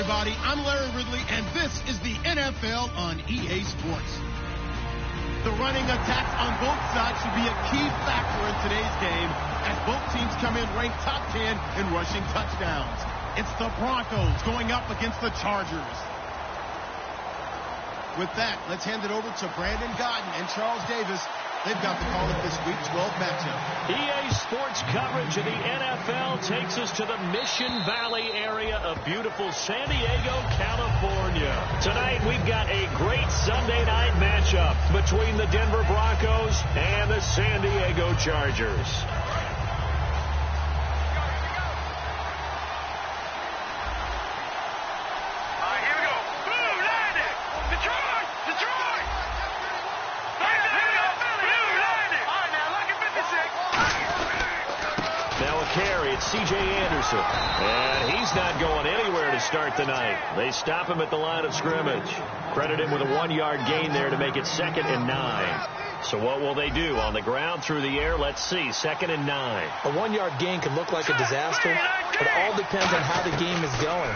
everybody. I'm Larry Ridley, and this is the NFL on EA Sports. The running attacks on both sides should be a key factor in today's game as both teams come in ranked top 10 in rushing touchdowns. It's the Broncos going up against the Chargers. With that, let's hand it over to Brandon Godden and Charles Davis. They've got the call of this Week 12 matchup. EA Sports coverage of the NFL takes us to the Mission Valley area of beautiful San Diego, California. Tonight, we've got a great Sunday night matchup between the Denver Broncos and the San Diego Chargers. C.J. Anderson, and he's not going anywhere to start the night. They stop him at the line of scrimmage. Credit him with a 1-yard gain there to make it 2nd and 9. So what will they do? On the ground, through the air? Let's see. 2nd and 9. A 1-yard gain could look like a disaster, but it all depends on how the game is going.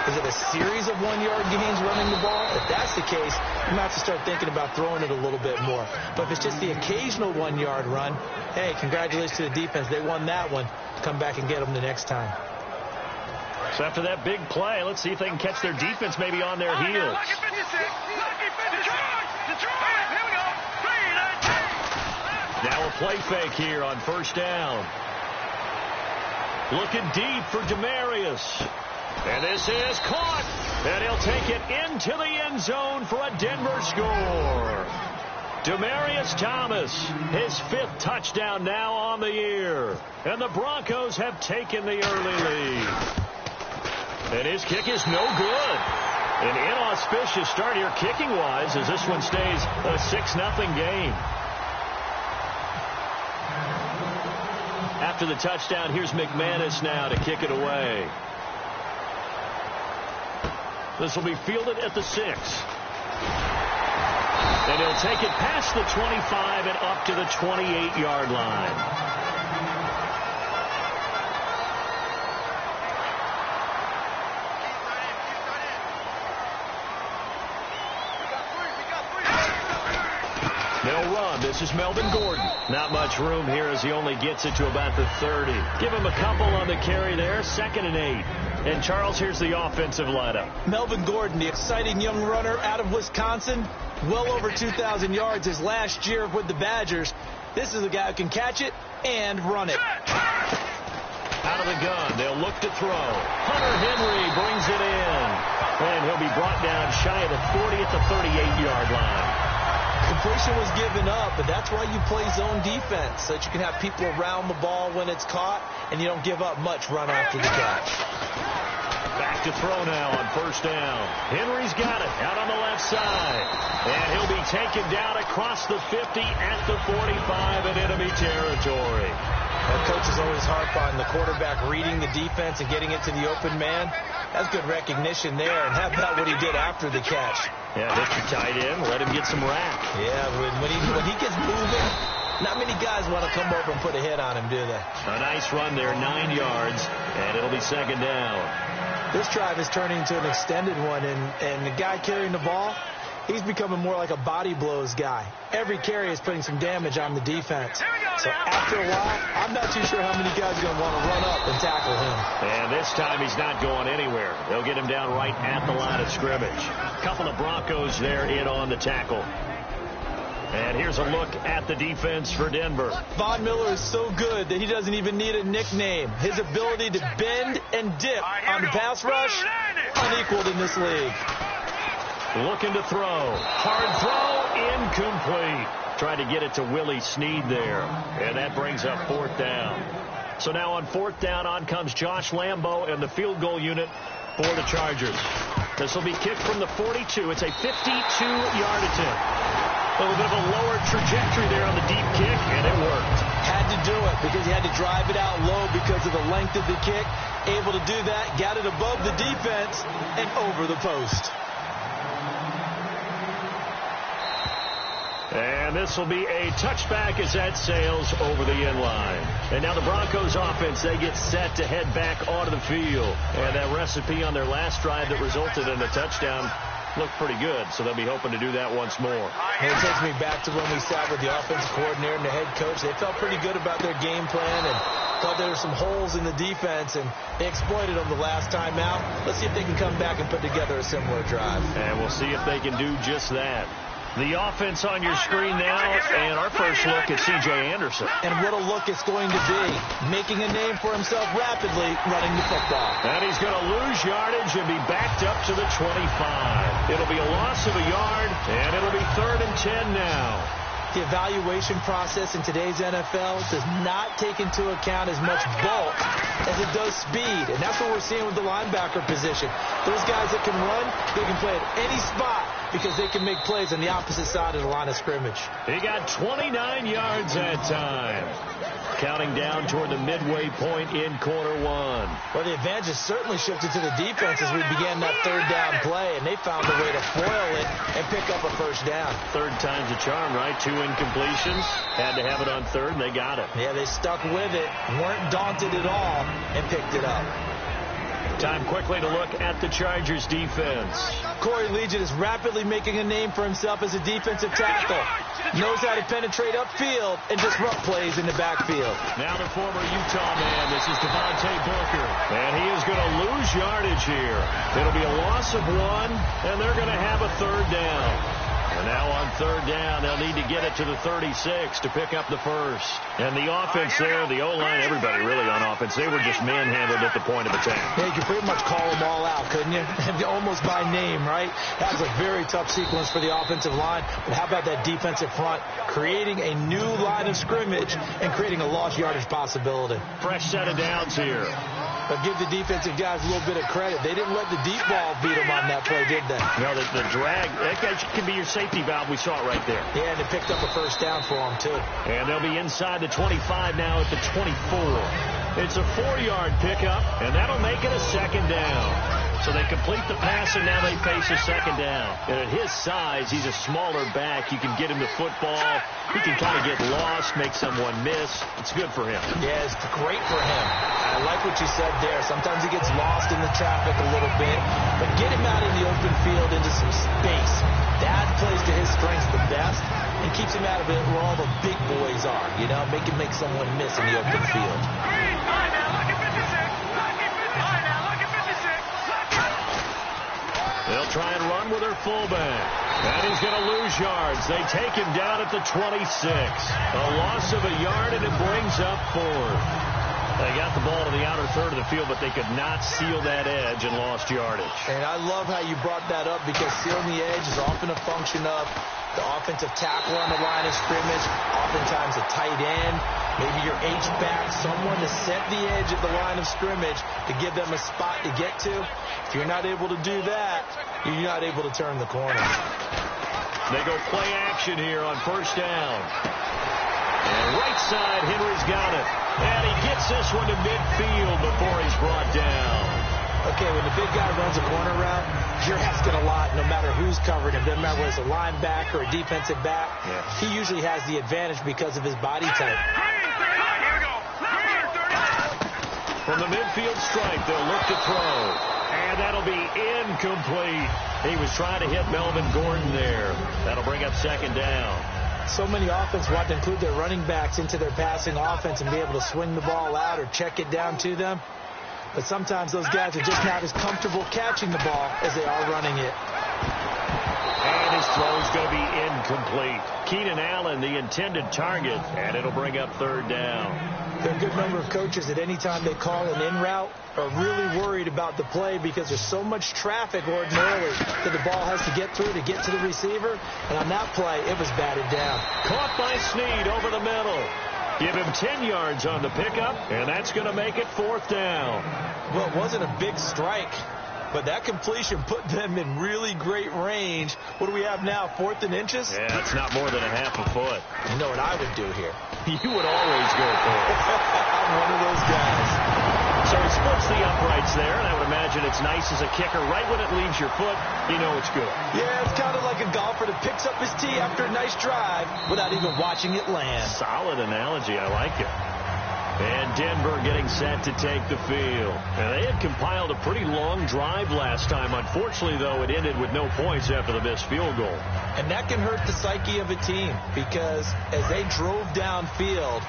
Is it a series of 1-yard gains running the ball? If that's the case, you might have to start thinking about throwing it a little bit more. But if it's just the occasional 1-yard run, hey, congratulations to the defense. They won that one. Come back and get them the next time. So after that big play, let's see if they can catch their defense maybe on their heels. Now a play fake here on 1st down. Looking deep for Demarius. And this is caught. And he'll take it into the end zone for a Denver score. Demarius Thomas, his 5th touchdown now on the year. And the Broncos have taken the early lead. And his kick is no good. An inauspicious start here kicking-wise as this one stays a 6-0 game. After the touchdown, here's McManus now to kick it away. This will be fielded at the 6. And he'll take it past the 25 and up to the 28-yard line. They'll run. This is Melvin Gordon. Not much room here as he only gets it to about the 30. Give him a couple on the carry there. 2nd and 8. And, Charles, here's the offensive lineup. Melvin Gordon, the exciting young runner out of Wisconsin. Well over 2,000 yards his last year with the Badgers. This is a guy who can catch it and run it. Out of the gun, they'll look to throw. Hunter Henry brings it in. And he'll be brought down shy of the 40 at the 38-yard line. Completion was given up, but that's why you play zone defense, so that you can have people around the ball when it's caught, and you don't give up much run after the catch. Back to throw now on 1st down. Henry's got it out on the left side. And he'll be taken down across the 50 at the 45 in enemy territory. Our coaches always harp on the quarterback reading the defense and getting it to the open man. That's good recognition there. And how about what he did after the catch? Yeah, hit your tight end, let him get some rack. Yeah, when he gets moving, not many guys want to come over and put a hit on him, do they? A nice run there, 9 yards, and it'll be 2nd down. This drive is turning into an extended one, and the guy carrying the ball, he's becoming more like a body blows guy. Every carry is putting some damage on the defense. So after a while, I'm not too sure how many guys are going to want to run up and tackle him. And this time he's not going anywhere. They'll get him down right at the line of scrimmage. Couple of Broncos there in on the tackle. And here's a look at the defense for Denver. Von Miller is so good that he doesn't even need a nickname. His ability to bend and dip on the pass rush, unequaled in this league. Looking to throw. Hard throw, incomplete. Tried to get it to Willie Snead there. And that brings up 4th down. So now on 4th down, on comes Josh Lambo and the field goal unit for the Chargers. This will be kicked from the 42. It's a 52-yard attempt. A little bit of a lower trajectory there on the deep kick, and it worked. Had to do it because he had to drive it out low because of the length of the kick. Able to do that, got it above the defense and over the post. And this will be a touchback as that sails over the end line. And now the Broncos offense, they get set to head back onto the field. And that recipe on their last drive that resulted in a touchdown looked pretty good, so they'll be hoping to do that once more. It takes me back to when we sat with the offensive coordinator and the head coach. They felt pretty good about their game plan and thought there were some holes in the defense, and they exploited them the last time out. Let's see if they can come back and put together a similar drive. And we'll see if they can do just that. The offense on your screen now, and our first look at C.J. Anderson. And what a look it's going to be. Making a name for himself rapidly, running the football. And he's going to lose yardage and be backed up to the 25. It'll be a loss of a yard, and it'll be 3rd and 10 now. The evaluation process in today's NFL does not take into account as much bulk as it does speed. And that's what we're seeing with the linebacker position. Those guys that can run, they can play at any spot because they can make plays on the opposite side of the line of scrimmage. He got 29 yards that time. Counting down toward the midway point in quarter one. Well, the advantage has certainly shifted to the defense as we began that 3rd down play, and they found a way to foil it and pick up a 1st down. 3rd time's a charm, right? 2 incompletions. Had to have it on 3rd, and they got it. Yeah, they stuck with it, weren't daunted at all, and picked it up. Time quickly to look at the Chargers defense. Corey Legion is rapidly making a name for himself as a defensive tackle. Knows how to penetrate upfield and disrupt plays in the backfield. Now the former Utah man, this is Devontae Booker. And he is going to lose yardage here. It'll be a loss of 1, and they're going to have a 3rd down. And now on 3rd down, they'll need to get it to the 36 to pick up the 1st. And the offense there, the O-line, everybody really on offense, they were just manhandled at the point of attack. Yeah, you could pretty much call them all out, couldn't you? Almost by name, right? That was a very tough sequence for the offensive line. But how about that defensive front creating a new line of scrimmage and creating a lost yardage possibility? Fresh set of downs here. But give the defensive guys a little bit of credit. They didn't let the deep ball beat them on that play, did they? No, the drag, that guy can be your safety valve. We saw it right there. Yeah, and they picked up a 1st down for them, too. And they'll be inside the 25 now at the 24. It's a 4-yard pickup, and that'll make it a 2nd down. So they complete the pass, and now they face a 2nd down. And at his size, he's a smaller back. You can get him the football. He can kind of get lost, make someone miss. It's good for him. Yeah, it's great for him. I like what you said there. Sometimes he gets lost in the traffic a little bit, but get him out in the open field into some space. That plays to his strengths the best and keeps him out of it where all the big boys are, you know, make someone miss in the open field. They'll try and run with their fullback. And he's going to lose yards. They take him down at the 26. A loss of a yard, and it brings up 4th. They got the ball to the outer 3rd of the field, but they could not seal that edge and lost yardage. And I love how you brought that up because sealing the edge is often a function of the offensive tackle on the line of scrimmage, oftentimes a tight end, maybe your H-back, someone to set the edge at the line of scrimmage to give them a spot to get to. If you're not able to do that, you're not able to turn the corner. They go play action here on 1st down. And right side, Henry's got it. And he gets this one to midfield before he's brought down. Okay, when the big guy runs a corner route, you're asking a lot no matter who's covering him. Doesn't matter whether it's a linebacker or a defensive back. Yeah. He usually has the advantage because of his body type. From the midfield stripe, they'll look to throw. And that'll be incomplete. He was trying to hit Melvin Gordon there. That'll bring up 2nd down. So many offenses want to include their running backs into their passing offense and be able to swing the ball out or check it down to them. But sometimes those guys are just not as comfortable catching the ball as they are running it. And his throw's going to be incomplete. Keenan Allen, the intended target, and it'll bring up 3rd down. There are a good number of coaches that any time they call an in route are really worried about the play because there's so much traffic ordinarily that the ball has to get through to get to the receiver. And on that play, it was batted down. Caught by Snead over the middle. Give him 10 yards on the pickup, and that's going to make it 4th down. Well, it wasn't a big strike, but that completion put them in really great range. What do we have now, 4th and inches? Yeah, that's not more than a half a foot. You know what I would do here? You would always go for it. I'm one of those guys. So he splits the uprights there, and I would imagine it's nice as a kicker. Right when it leaves your foot, you know it's good. Yeah, it's kind of like a golfer that picks up his tee after a nice drive without even watching it land. Solid analogy. I like it. And Denver getting set to take the field. And they had compiled a pretty long drive last time. Unfortunately, though, it ended with no points after the missed field goal. And that can hurt the psyche of a team because as they drove downfield,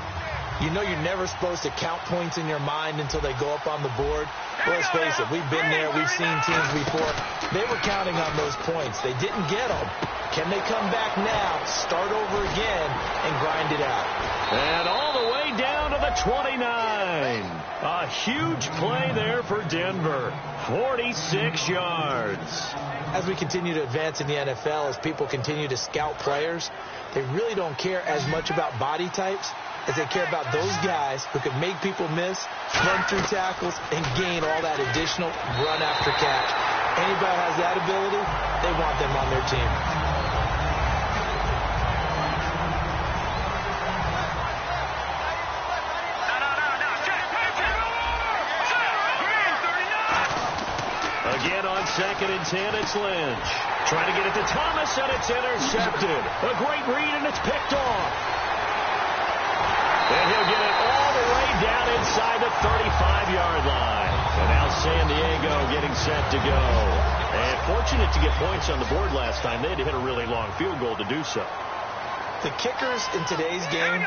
you know you're never supposed to count points in your mind until they go up on the board. Well, let's face it, we've been there. We've seen teams before. They were counting on those points. They didn't get them. Can they come back now, start over again, and grind it out? And all the way down to the 29. A huge play there for Denver. 46 yards. As we continue to advance in the NFL, as people continue to scout players, they really don't care as much about body types as they care about those guys who can make people miss, run through tackles, and gain all that additional run after catch. Anybody has that ability, they want them on their team. Again on 2nd and 10, it's Lynch. Trying to get it to Thomas, and it's intercepted. A great read, and it's picked off. And he'll get it all the way down inside the 35-yard line. And now San Diego getting set to go. And fortunate to get points on the board last time. They had to hit a really long field goal to do so. The kickers in today's game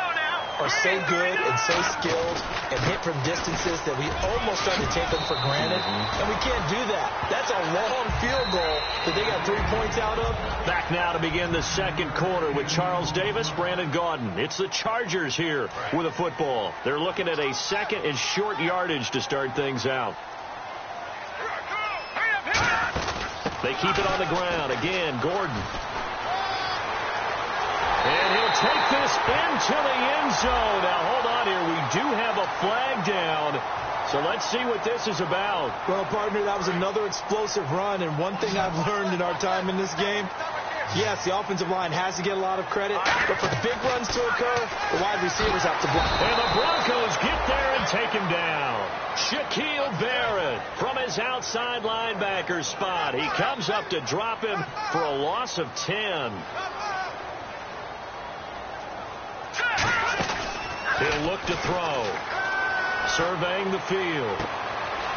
are so good and so skilled and hit from distances that we almost start to take them for granted. And we can't do that. That's a long field goal that they got 3 points out of. Back now to begin the second quarter with Charles Davis, Brandon Gaudin. It's the Chargers here with a football. They're looking at a second and short yardage to start things out. They keep it on the ground. Again, Gordon. And he'll take this into the end zone. Now, hold on here. We do have a flag down. So let's see what this is about. Well, partner, that was another explosive run. And one thing I've learned in our time in this game, yes, the offensive line has to get a lot of credit. But for big runs to occur, the wide receivers have to block. And the Broncos get there and take him down. Shaquille Barrett from his outside linebacker spot. He comes up to drop him for a loss of 10. He'll look to throw. Surveying the field.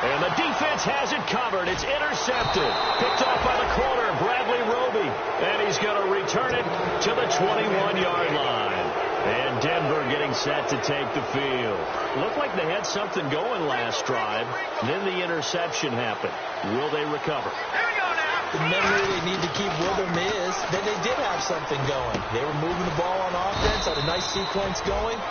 And the defense has it covered. It's intercepted. Picked off by the corner, Bradley Roby. And he's going to return it to the 21-yard line. And Denver getting set to take the field. Looked like they had something going last drive. Then the interception happened. Will they recover? The memory they need to keep with them is that they did have something going. They were moving the ball on offense, had a nice sequence going.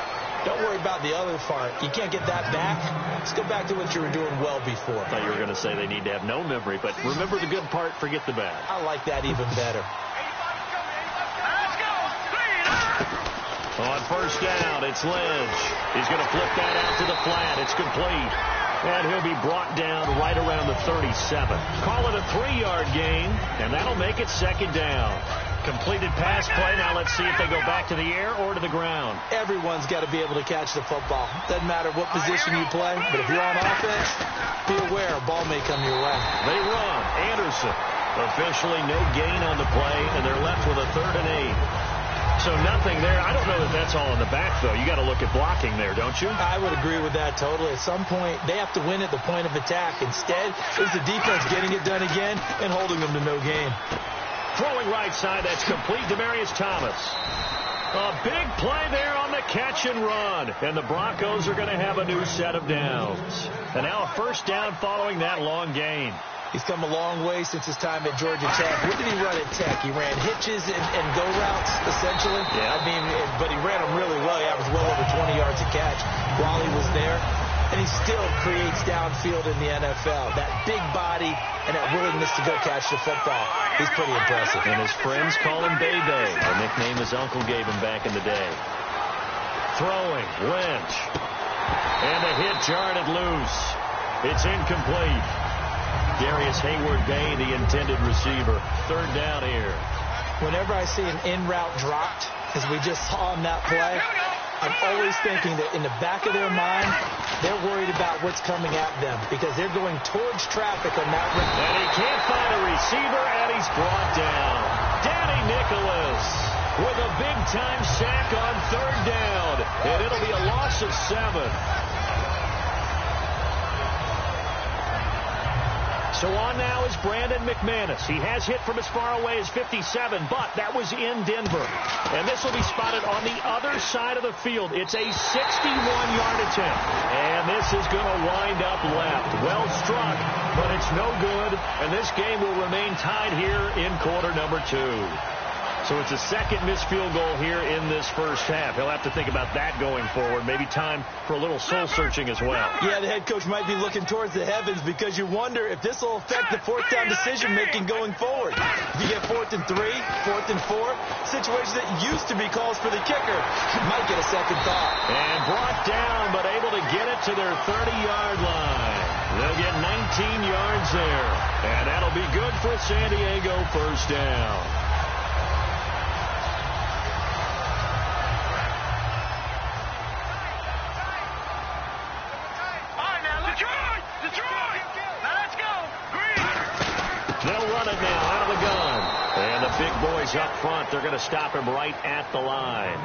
Don't worry about the other part. You can't get that back. Let's go back to what you were doing well before. I thought you were going to say they need to have no memory, but remember the good part, forget the bad. I like that even better. On first down, it's Lynch. He's going to flip that out to the flat. It's complete. And he'll be brought down right around the 37. Call it a 3-yard gain, and that'll make it second down. Completed pass play. Now let's see if they go back to the air or to the ground. Everyone's got to be able to catch the football. Doesn't matter what position you play, but if you're on offense, be aware a ball may come your way. They run. Anderson. Officially no gain on the play, and they're left with a 3rd and 8. So nothing there. I don't know that that's all in the back, though. You got to look at blocking there, don't you? I would agree with that totally. At some point, they have to win at the point of attack. Instead, it's the defense getting it done again and holding them to no gain. Throwing right side, that's complete. Demaryius Thomas. A big play there on the catch and run. And the Broncos are going to have a new set of downs. And now a first down following that long gain. He's come a long way since his time at Georgia Tech. What did he run at Tech? He ran hitches and go routes, essentially. Yeah. I mean, but he ran them really well. He averaged well over 20 yards a catch while he was there. And he still creates downfield in the NFL. That big body and that willingness to go catch the football. He's pretty impressive. And his friends call him Bebe. The nickname his uncle gave him back in the day. Throwing, Lynch. And the hit jarred it loose. It's incomplete. Darius Hayward-Bay, the intended receiver. 3rd down here. Whenever I see an in route dropped, as we just saw on that play, I'm always thinking that in the back of their mind, they're worried about what's coming at them because they're going towards traffic on that route. And he can't find a receiver, and he's brought down. Danny Nicholas with a big-time sack on 3rd down, and it'll be a loss of 7. So on now is Brandon McManus. He has hit from as far away as 57, but that was in Denver. And this will be spotted on the other side of the field. It's a 61-yard attempt. And this is going to wind up left. Well struck, but it's no good. And this game will remain tied here in quarter number 2. So it's a second missed field goal here in this first half. He'll have to think about that going forward. Maybe time for a little soul-searching as well. Yeah, the head coach might be looking towards the heavens because you wonder if this will affect the 4th down decision-making going forward. If you get 4th and 3, 4th and 4, situations that used to be calls for the kicker, you might get a second thought. And brought down, but able to get it to their 30-yard line. They'll get 19 yards there. And that'll be good for San Diego, first down. They'll run it now out of the gun. And the big boys up front, they're going to stop him right at the line.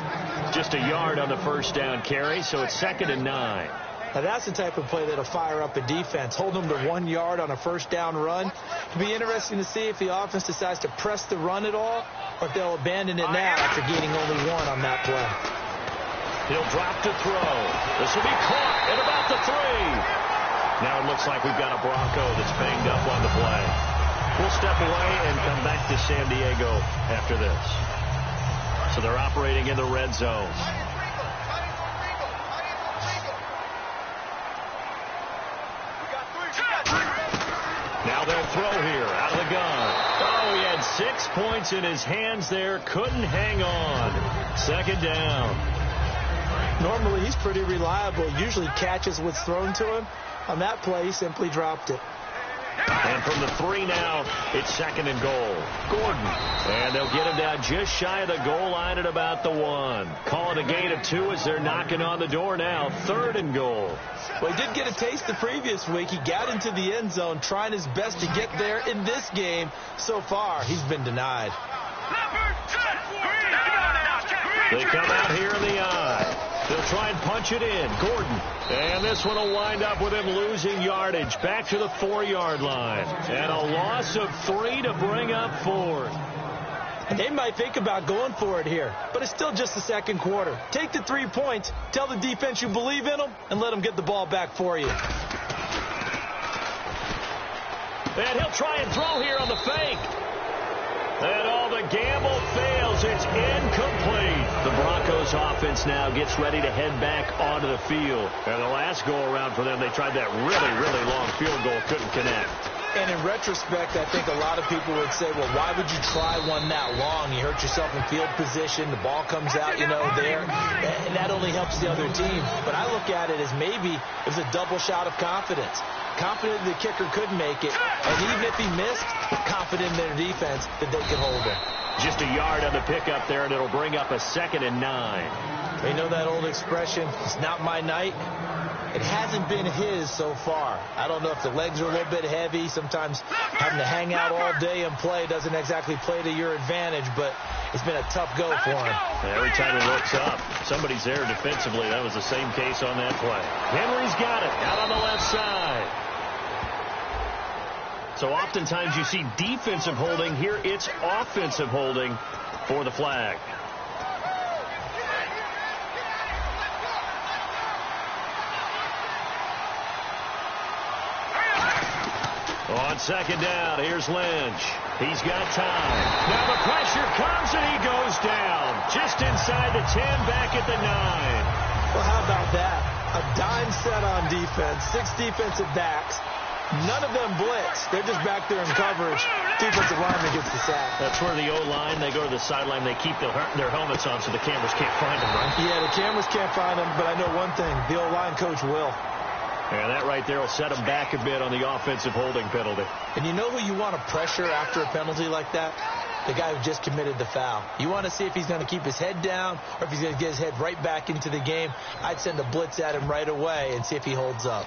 Just a yard on the first down carry, so it's 2nd and 9. Now that's the type of play that'll fire up a defense. Hold them to 1 yard on a first down run. It'll be interesting to see if the offense decides to press the run at all or if they'll abandon it now after gaining only 1 on that play. He'll drop to throw. This will be caught at about the 3. Now it looks like we've got a Bronco that's banged up on the play. We'll step away and come back to San Diego after this. So they're operating in the red zone. Now they'll throw here out of the gun. Oh, he had 6 points in his hands there. Couldn't hang on. 2nd down. Normally he's pretty reliable. Usually catches what's thrown to him. On that play, he simply dropped it. And from the 3 now, it's 2nd and goal. Gordon. And they'll get him down just shy of the goal line at about the 1. Call it a gain of 2 as they're knocking on the door now. 3rd and goal. Well, he did get a taste the previous week. He got into the end zone trying his best to get there in this game. So far, he's been denied. They come out here in the eye. They'll try and punch it in. Gordon. And this one will wind up with him losing yardage. Back to the 4-yard line. And a loss of 3 to bring up 4th. And they might think about going for it here, but it's still just the second quarter. Take the 3 points, tell the defense you believe in them, and let them get the ball back for you. And he'll try and throw here on the fake. And all the gamble fails. It's incomplete. The Broncos offense now gets ready to head back onto the field. And the last go-around for them, they tried that really, really long field goal. Couldn't connect. And in retrospect, I think a lot of people would say, well, why would you try one that long? You hurt yourself in field position. The ball comes out, there. And that only helps the other team. But I look at it as maybe it was a double shot of confidence. Confident the kicker could make it. And even if he missed, confident in their defense that they could hold it. Just a yard on the pickup there, and it'll bring up a 2nd and 9. You know that old expression, it's not my night? It hasn't been his so far. I don't know if the legs are a little bit heavy. Sometimes having to hang out all day and play doesn't exactly play to your advantage, but it's been a tough go for him. Every time he looks up, somebody's there defensively. That was the same case on that play. Henry's got it out on the left side. So oftentimes you see defensive holding. Here it's offensive holding for the flag. On 2nd down, here's Lynch. He's got time. Now the pressure comes and he goes down. Just inside the 10, back at the 9. Well, how about that? A dime set on defense, 6 defensive backs. None of them blitz. They're just back there in coverage. Defensive lineman gets the sack. That's where the O-line, they go to the sideline, they keep their helmets on so the cameras can't find them, right? Yeah, the cameras can't find them, but I know one thing. The O-line coach will. And that right there will set them back a bit on the offensive holding penalty. And you know who you want to pressure after a penalty like that? the guy who just committed the foul. You want to see if he's going to keep his head down or if he's going to get his head right back into the game. I'd send a blitz at him right away and see if he holds up.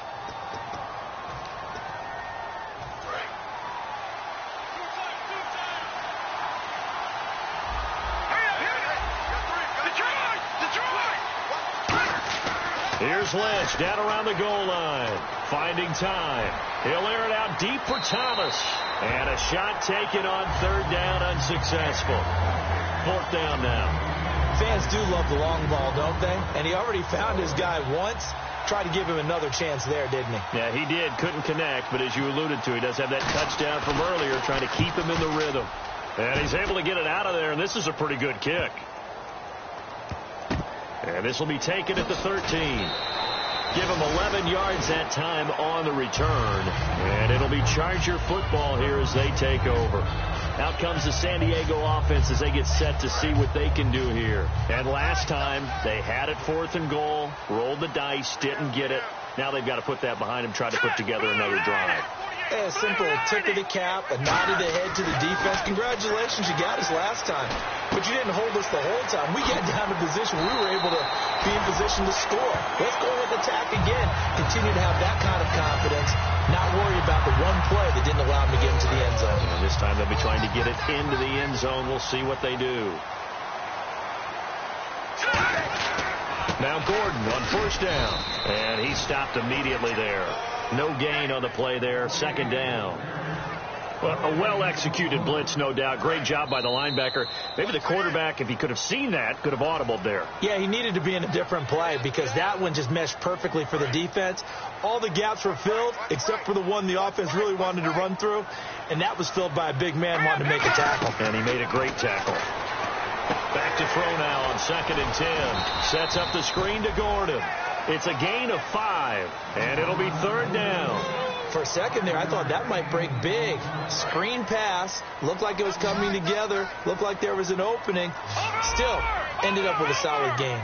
Here's Lynch down around the goal line, finding time. He'll air it out deep for Thomas. And a shot taken on third down, unsuccessful. Fourth down now. Fans do love the long ball, don't they? And he already found his guy once. Tried to give him another chance there, didn't he? Yeah, he did. Couldn't connect, but as you alluded to, he does have that touchdown from earlier, trying to keep him in the rhythm. And he's able to get it out of there, and this is a pretty good kick. And this will be taken at the 13. Give him 11 yards that time on the return. And it'll be Charger football here as they take over. Out comes the San Diego offense as they get set to see what they can do here. And last time, they had it 4th and goal, rolled the dice, didn't get it. Now they've got to put that behind them, try to put together another drive. A simple tip of the cap, a nod of the head to the defense. Congratulations, you got us last time. But you didn't hold us the whole time. We got down to position. We were able to be in position to score. Let's go with attack again. Continue to have that kind of confidence. Not worry about the one play that didn't allow them to get into the end zone. And this time they'll be trying to get it into the end zone. We'll see what they do. Now Gordon on first down. And he stopped immediately there. No gain on the play there. Second down. Well, a well-executed blitz, no doubt. Great job by the linebacker. Maybe the quarterback, if he could have seen that, could have audibled there. Yeah, he needed to be in a different play because that one just meshed perfectly for the defense. All the gaps were filled except for the one the offense really wanted to run through, and that was filled by a big man wanting to make a tackle. And he made a great tackle. Back to throw now on 2nd and 10. Sets up the screen to Gordon. It's a gain of 5, and it'll be 3rd down. For a second there, I thought that might break big. Screen pass. Looked like it was coming together. Looked like there was an opening. Still, ended up with a solid gain.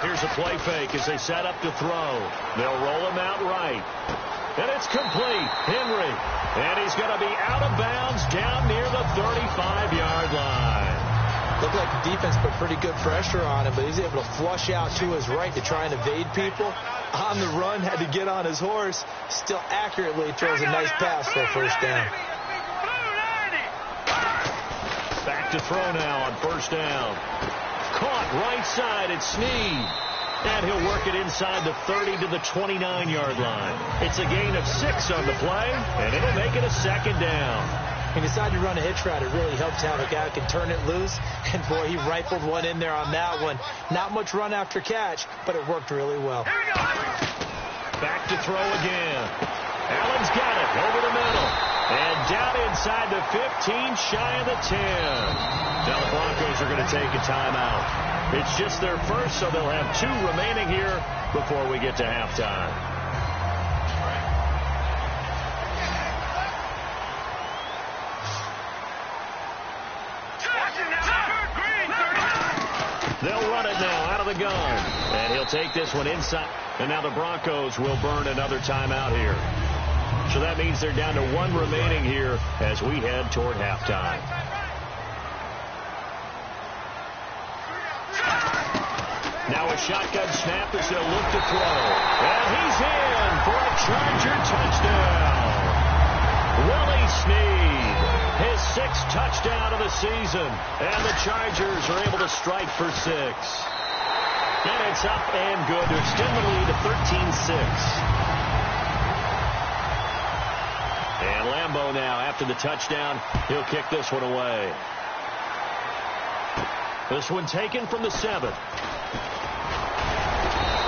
Here's a play fake as they set up to throw. They'll roll him out right. And it's complete. Henry. And he's going to be out of bounds down near the 35-yard line. Looked like the defense put pretty good pressure on him, but he's able to flush out to his right to try and evade people. On the run, had to get on his horse. Still accurately throws a nice pass for a first down. Back to throw now on first down. Caught right side, it's Snead. And he'll work it inside the 30 to the 29-yard line. It's a gain of 6 on the play, and it'll make it a 2nd down. He decided to run a hitch route. It really helps to have a guy who can turn it loose. And, boy, he rifled one in there on that one. Not much run after catch, but it worked really well. Back to throw again. Allen's got it over the middle. And down inside the 15, shy of the 10. Now the Broncos are going to take a timeout. It's just their first, so they'll have 2 remaining here before we get to halftime. They'll run it now out of the gun. And he'll take this one inside. And now the Broncos will burn another timeout here. So that means they're down to 1 remaining here as we head toward halftime. Now a shotgun snap as they'll look to throw. And he's in for a Charger touchdown. Willie Snead, his 6th touchdown of the season. And the Chargers are able to strike for 6. And it's up and good to extend the lead to 13-6. And Lambeau now, after the touchdown, he'll kick this one away. This one taken from the 7.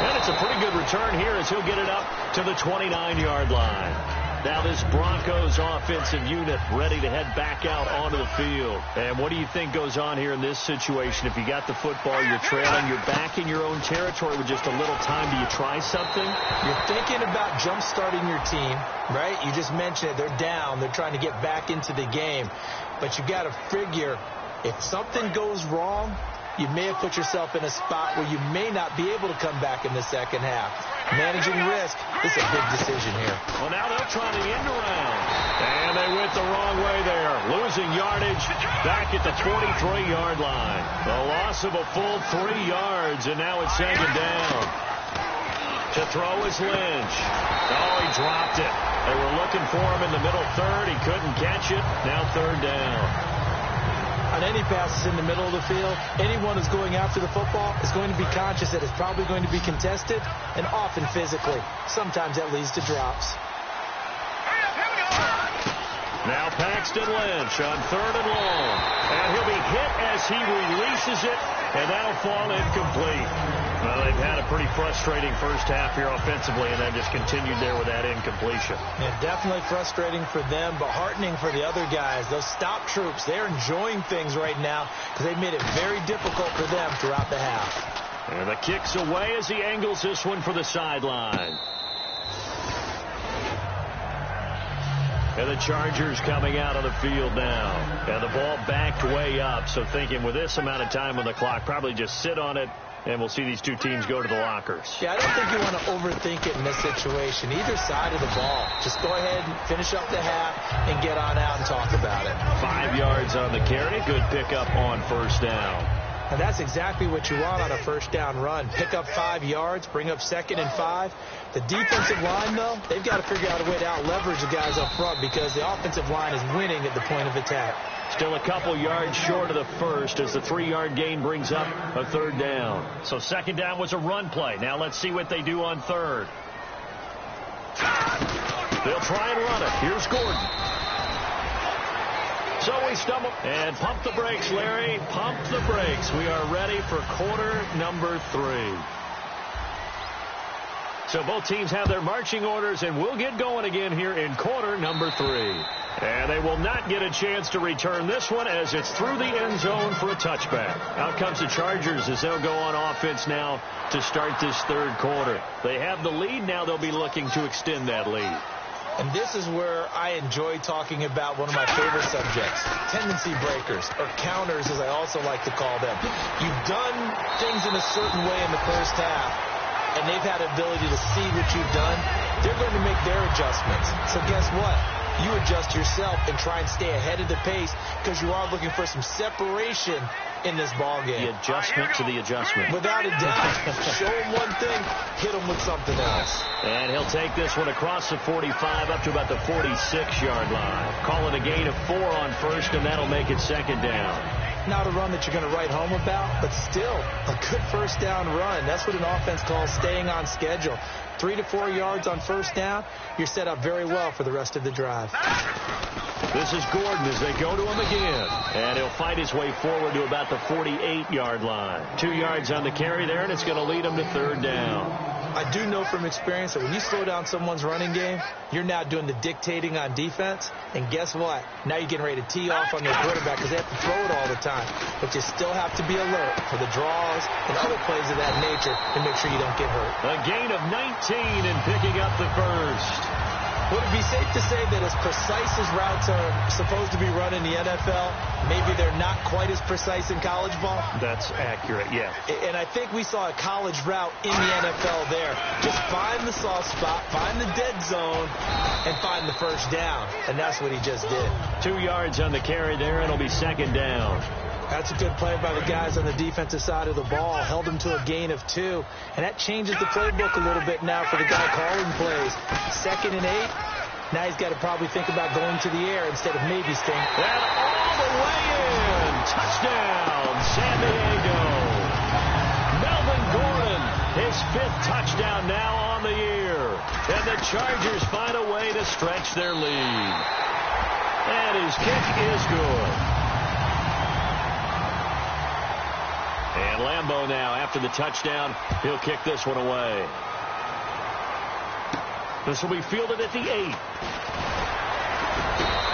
And it's a pretty good return here as he'll get it up to the 29-yard line. Now this Broncos offensive unit ready to head back out onto the field. And what do you think goes on here in this situation? If you got the football, you're trailing, you're back in your own territory with just a little time. Do you try something? You're thinking about jump-starting your team, right? You just mentioned it. They're down. They're trying to get back into the game. But you got to figure if something goes wrong, you may have put yourself in a spot where you may not be able to come back in the second half. Managing risk is a big decision here. Well, now they'll try the end around. And they went the wrong way there. Losing yardage back at the 43-yard line. The loss of a full 3 yards, and now it's second down. To throw is Lynch. Oh, he dropped it. They were looking for him in the middle third. He couldn't catch it. Now third down. On any passes in the middle of the field, anyone who's going after the football is going to be conscious that it's probably going to be contested, and often physically. Sometimes that leads to drops. Now Paxton Lynch on third and long. And he'll be hit as he releases it, and that'll fall incomplete. Well, they've had a pretty frustrating first half here offensively, and then just continued there with that incompletion. Yeah, definitely frustrating for them, but heartening for the other guys. Those stop troops, they're enjoying things right now because they've made it very difficult for them throughout the half. And the kick's away as he angles this one for the sideline. And the Chargers coming out on the field now. And the ball backed way up, so thinking with this amount of time on the clock, probably just sit on it, and we'll see these two teams go to the lockers. Yeah, I don't think you want to overthink it in this situation. Either side of the ball. Just go ahead and finish up the half and get on out and talk about it. 5 yards on the carry. Good pickup on first down. And that's exactly what you want on a first down run. Pick up 5 yards, bring up 2nd and 5. The defensive line, though, they've got to figure out a way to out-leverage the guys up front because the offensive line is winning at the point of attack. Still a couple yards short of the first as the 3-yard gain brings up a third down. So second down was a run play. Now let's see what they do on third. They'll try and run it. Here's Gordon. So we stumble and pump the brakes, Larry. Pump the brakes. We are ready for quarter number 3. So both teams have their marching orders, and we'll get going again here in quarter number 3. And they will not get a chance to return this one as it's through the end zone for a touchback. Out comes the Chargers as they'll go on offense now to start this third quarter. They have the lead. Now they'll be looking to extend that lead. And this is where I enjoy talking about one of my favorite subjects, tendency breakers, or counters as I also like to call them. You've done things in a certain way in the first half, and they've had ability to see what you've done. They're going to make their adjustments. So guess what? You adjust yourself and try and stay ahead of the pace because you are looking for some separation in this ball game. The adjustment to the adjustment. Without a doubt. Show them one thing, hit them with something else. And he'll take this one across the 45 up to about the 46-yard line. Call it a gain of 4 on first, and that'll make it second down. Not a run that you're going to write home about, but still a good first down run. That's what an offense calls staying on schedule. 3 to 4 yards on first down, you're set up very well for the rest of the drive. This is Gordon as they go to him again. And he'll fight his way forward to about the 48-yard line. 2 yards on the carry there, and it's going to lead him to third down. I do know from experience that when you slow down someone's running game, you're now doing the dictating on defense. And guess what? Now you're getting ready to tee off on your quarterback because they have to throw it all the time. But you still have to be alert for the draws and other plays of that nature to make sure you don't get hurt. A gain of 19 and picking up the first. Would it be safe to say that as precise as routes are supposed to be run in the NFL, maybe they're not quite as precise in college ball? That's accurate, yeah. And I think we saw a college route in the NFL there. Just find the soft spot, find the dead zone, and find the first down. And that's what he just did. 2 yards on the carry there, and it'll be second down. That's a good play by the guys on the defensive side of the ball. Held him to a gain of 2. And that changes the playbook a little bit now for the guy calling plays. 2nd and 8. Now he's got to probably think about going to the air instead of maybe staying. And all the way in. Touchdown, San Diego. Melvin Gordon, his 5th touchdown now on the year. And the Chargers find a way to stretch their lead. And his kick is good. And Lambeau now, after the touchdown, he'll kick this one away. This will be fielded at the 8.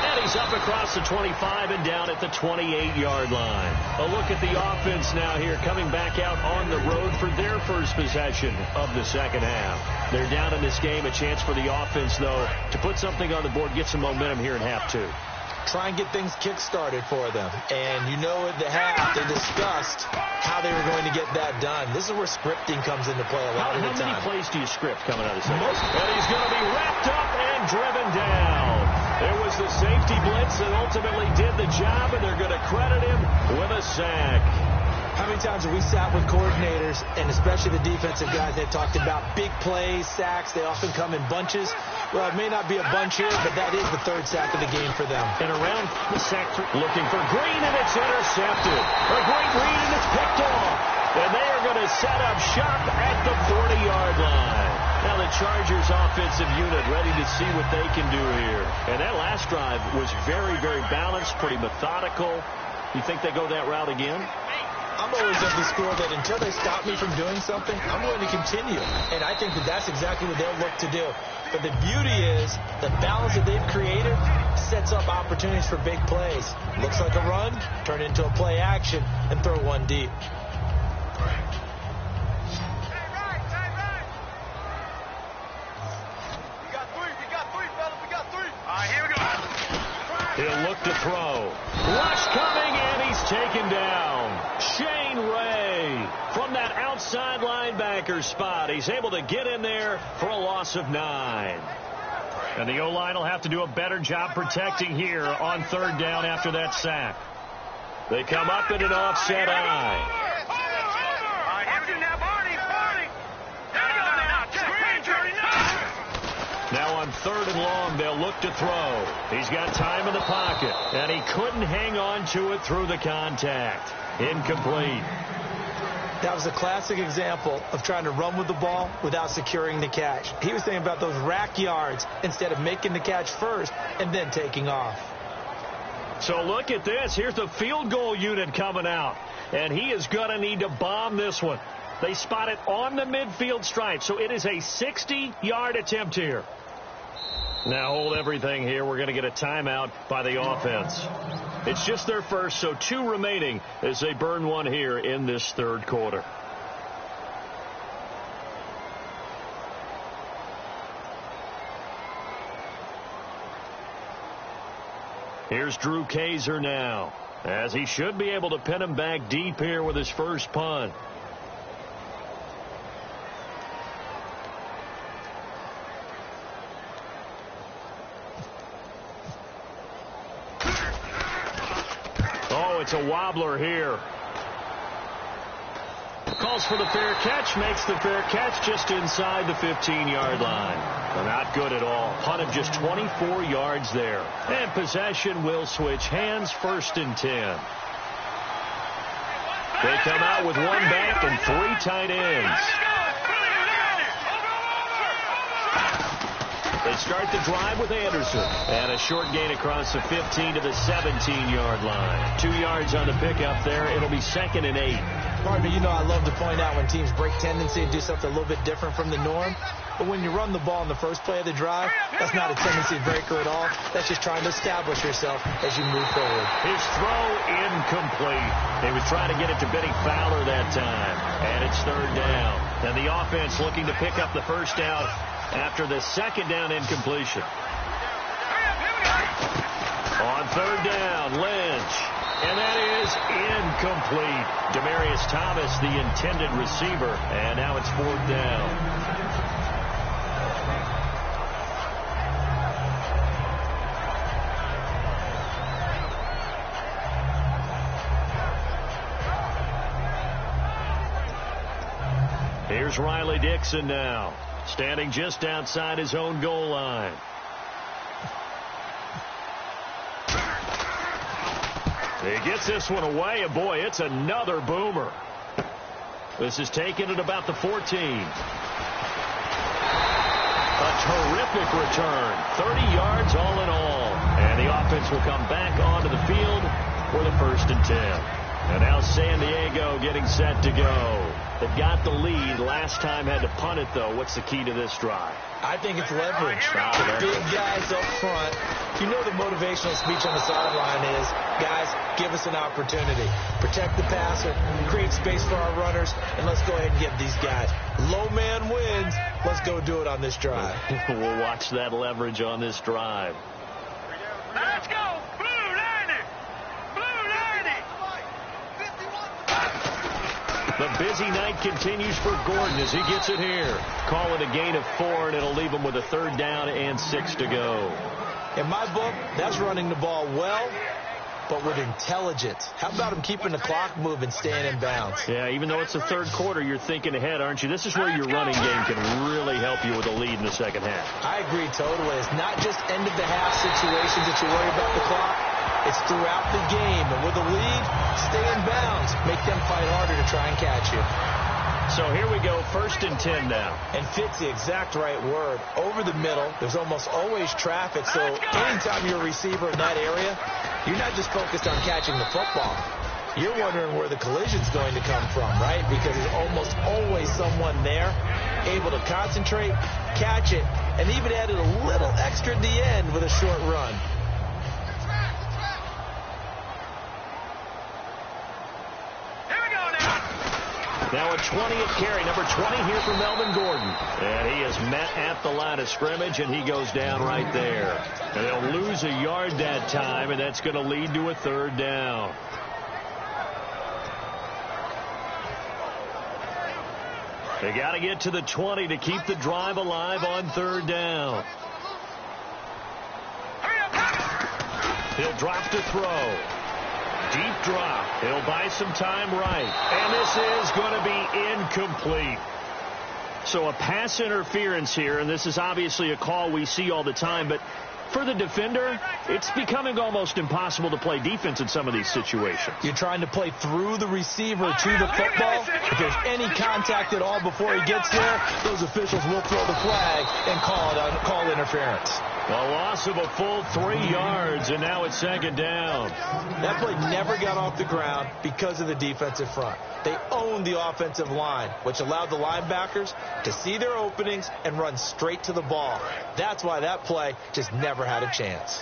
And he's up across the 25 and down at the 28-yard line. A look at the offense now here, coming back out on the road for their first possession of the second half. They're down in this game. A chance for the offense, though, to put something on the board, get some momentum here in half 2. try and get things kick-started for them. And you know at the half, they discussed how they were going to get that done. This is where scripting comes into play a lot of the time. How many plays do you script coming out of the second? And he's going to be wrapped up and driven down. It was the safety blitz that ultimately did the job, and they're going to credit him with a sack. How many times have we sat with coordinators, and especially the defensive guys, they've talked about big plays, sacks. They often come in bunches. Well, it may not be a bunch here, but that is the third sack of the game for them. And around the sack, looking for Green, and it's intercepted. A great read, and it's picked off. And they are going to set up shop at the 40-yard line. Now the Chargers offensive unit ready to see what they can do here. And that last drive was very, very balanced, pretty methodical. You think they go that route again? I'm always of the school that until they stop me from doing something, I'm going to continue. And I think that that's exactly what they'll look to do. But the beauty is the balance that they've created sets up opportunities for big plays. Looks like a run, turn into a play action, and throw one deep. He'll look to throw. Rush coming, and he's taken down. Shane Ray from that outside linebacker spot. He's able to get in there for a loss of 9. And the O-line will have to do a better job protecting here on third down after that sack. They come up in an offset eye. Now on third and long, they'll look to throw. He's got time in the pocket, and he couldn't hang on to it through the contact. Incomplete. That was a classic example of trying to run with the ball without securing the catch. He was thinking about those rack yards instead of making the catch first and then taking off. So look at this. Here's the field goal unit coming out, and he is going to need to bomb this one. They spot it on the midfield stripe, so it is a 60-yard attempt here. Now hold everything here. We're going to get a timeout by the offense. It's just their first, so 2 remaining as they burn one here in this third quarter. Here's Drew Kaiser now, as he should be able to pin him back deep here with his first punt. It's a wobbler here. Calls for the fair catch, makes the fair catch just inside the 15-yard line. Not good at all. Punt of just 24 yards there. And possession will switch hands, 1st and 10. They come out with 1 back and 3 tight ends. They start the drive with Anderson. And a short gain across the 15 to the 17-yard line. 2 yards on the pickup there. It'll be 2nd and 8. Partner, you know I love to point out when teams break tendency and do something a little bit different from the norm. But when you run the ball in the first play of the drive, that's not a tendency breaker at all. That's just trying to establish yourself as you move forward. His throw incomplete. He was trying to get it to Benny Fowler that time. And it's 3rd down. And the offense looking to pick up the first down after the 2nd down incompletion. On 3rd down, Lynch. And that is incomplete. Demaryius Thomas, the intended receiver. And now it's 4th down. Here's Riley Dixon now, standing just outside his own goal line. He gets this one away, and boy, it's another boomer. This is taken at about the 14. A terrific return, 30 yards all in all. And the offense will come back onto the field for the 1st and 10. And now San Diego getting set to go. They've got the lead. Last time had to punt it, though. What's the key to this drive? I think it's leverage. Big guys up front. You know the motivational speech on the sideline is, guys, give us an opportunity. Protect the passer, create space for our runners, and let's go ahead and get these guys. Low man wins. Let's go do it on this drive. We'll watch that leverage on this drive. Let's go. Blue. The busy night continues for Gordon as he gets it here. Call it a gain of 4, and it'll leave him with a 3rd down and 6 to go. In my book, that's running the ball well, but with intelligence. How about him keeping the clock moving, staying in bounds? Yeah, even though it's the 3rd quarter, you're thinking ahead, aren't you? This is where your running game can really help you with a lead in the second half. I agree totally. It's not just end-of-the-half situations that you worry about the clock. It's throughout the game. And with a lead, stay in bounds. Make them fight harder to try and catch you. So here we go, 1st and 10 now. And fit's the exact right word. Over the middle, there's almost always traffic. So anytime you're a receiver in that area, you're not just focused on catching the football. You're wondering where the collision's going to come from, right? Because there's almost always someone there able to concentrate, catch it, and even added a little extra at the end with a short run. Now a 20th carry, number 20 here for Melvin Gordon. And he is met at the line of scrimmage, and he goes down right there. And they'll lose a yard that time, and that's going to lead to a 3rd down. They got to get to the 20 to keep the drive alive on 3rd down. He'll drop to throw. Deep drop. He'll buy some time right. And this is going to be incomplete. So a pass interference here, and this is obviously a call we see all the time, but for the defender, it's becoming almost impossible to play defense in some of these situations. You're trying to play through the receiver to the football. If there's any contact at all before he gets there, those officials will throw the flag and call interference. A loss of a full 3 yards, and now it's 2nd down. That play never got off the ground because of the defensive front. They owned the offensive line, which allowed the linebackers to see their openings and run straight to the ball. That's why that play just never had a chance.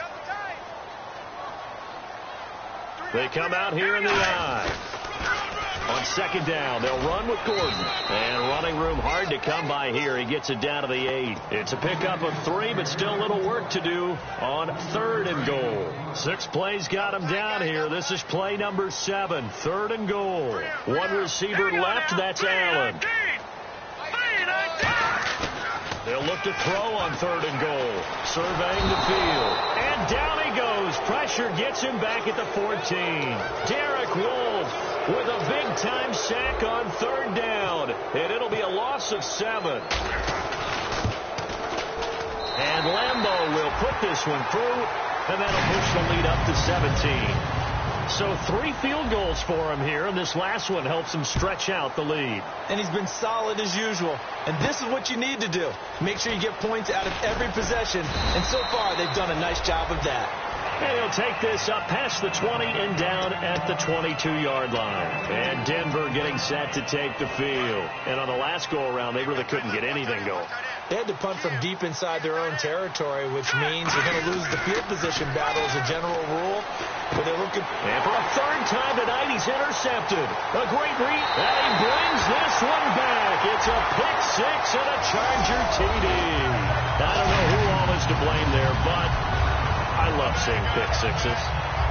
They come out here in the I. On 2nd down, they'll run with Gordon. And running room hard to come by here. He gets it down to the 8. It's a pickup of 3, but still a little work to do on 3rd and goal. 6 plays got him down here. This is play number 7, 3rd and goal. 1 receiver left, that's Allen. They'll look to throw on 3rd and goal. Surveying the field. And down he goes. Pressure gets him back at the 14. Derek Wolfe with a big-time sack on 3rd down. And it'll be a loss of 7. And Lambeau will put this one through. And that'll push the lead up to 17. So 3 field goals for him here, and this last one helps him stretch out the lead. And he's been solid as usual. And this is what you need to do. Make sure you get points out of every possession. And so far, they've done a nice job of that. And he'll take this up past the 20 and down at the 22-yard line. And Denver getting set to take the field. And on the last go-around, they really couldn't get anything going. They had to punt from deep inside their own territory, which means you're going to lose the field position battle as a general rule. But they're looking. And for a 3rd time tonight, he's intercepted. A great read. And he brings this one back. It's a pick 6 and a Charger TD. I don't know who all is to blame there, but I love seeing pick 6s.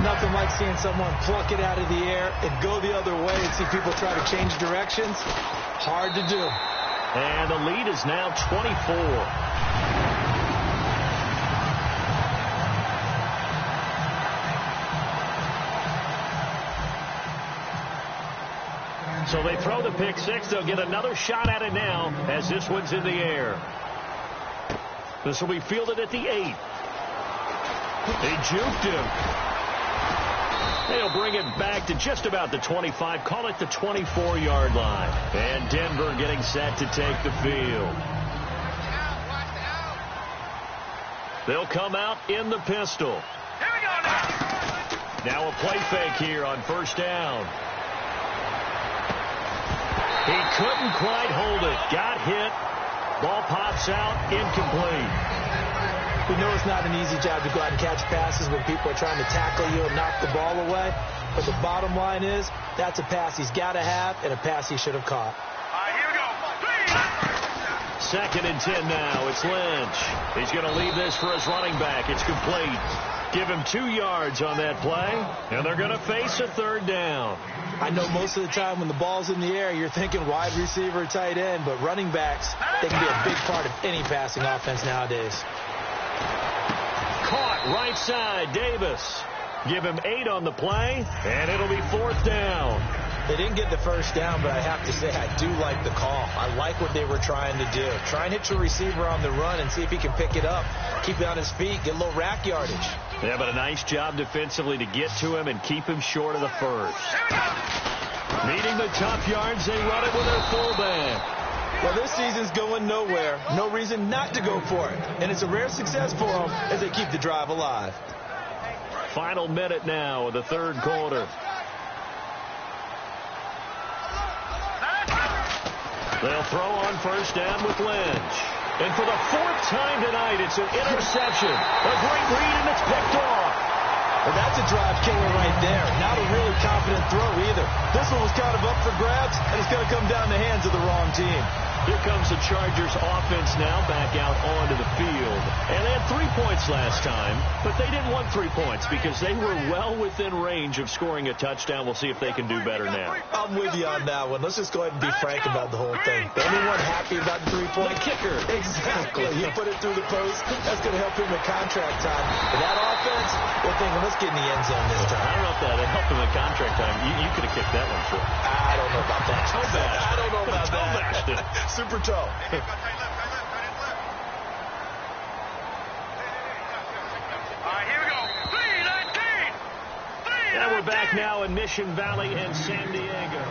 Nothing like seeing someone pluck it out of the air and go the other way and see people try to change directions. Hard to do. And the lead is now 24. So they throw the pick 6. They'll get another shot at it now as this one's in the air. This will be fielded at the 8. They juked him. They'll bring it back to just about the 25. Call it the 24-yard line. And Denver getting set to take the field. They'll come out in the pistol. Here we go now. Now a play fake here on 1st down. He couldn't quite hold it. Got hit. Ball pops out. Incomplete. We know it's not an easy job to go out and catch passes when people are trying to tackle you and knock the ball away. But the bottom line is that's a pass he's got to have and a pass he should have caught. Here we go. 2nd and 10 now. It's Lynch. He's going to leave this for his running back. It's complete. Give him 2 yards on that play, and they're going to face a third down. I know most of the time when the ball's in the air, you're thinking wide receiver, tight end, but running backs, they can be a big part of any passing offense nowadays. Caught right side, Davis. Give him 8 on the play, and it'll be 4th down. They didn't get the first down, but I have to say I do like the call. I like what they were trying to do. Try and hit your receiver on the run and see if he can pick it up, keep it on his feet, get a little rack yardage. Yeah, but a nice job defensively to get to him and keep him short of the first. Needing the tough yards, they run it with their fullback. Well, this season's going nowhere. No reason not to go for it. And it's a rare success for them as they keep the drive alive. Final minute now of the third quarter. They'll throw on first down with Lynch. And for the 4th time tonight, it's an interception. A great read, and it's picked off. Well, that's a drive killer right there. Not a really confident throw either. This one was kind of up for grabs, and it's going to come down the hands of the wrong team. Here comes the Chargers offense now back out onto the field. And they had 3 points last time, but they didn't want 3 points because they were well within range of scoring a touchdown. We'll see if they can do better now. I'm with you on that one. Let's just go ahead and be frank about the whole thing. Anyone happy about the 3 points? The kicker. Exactly. You put it through the post. That's going to help him in contract time. But that offense, they're thinking, let's get in the end zone this time. I don't know if that helped him in contract time. You could have kicked that one short. I don't know about that. I don't know about that. Super toe. All right, here we go. 3-19. And we're back now in Mission Valley and San Diego.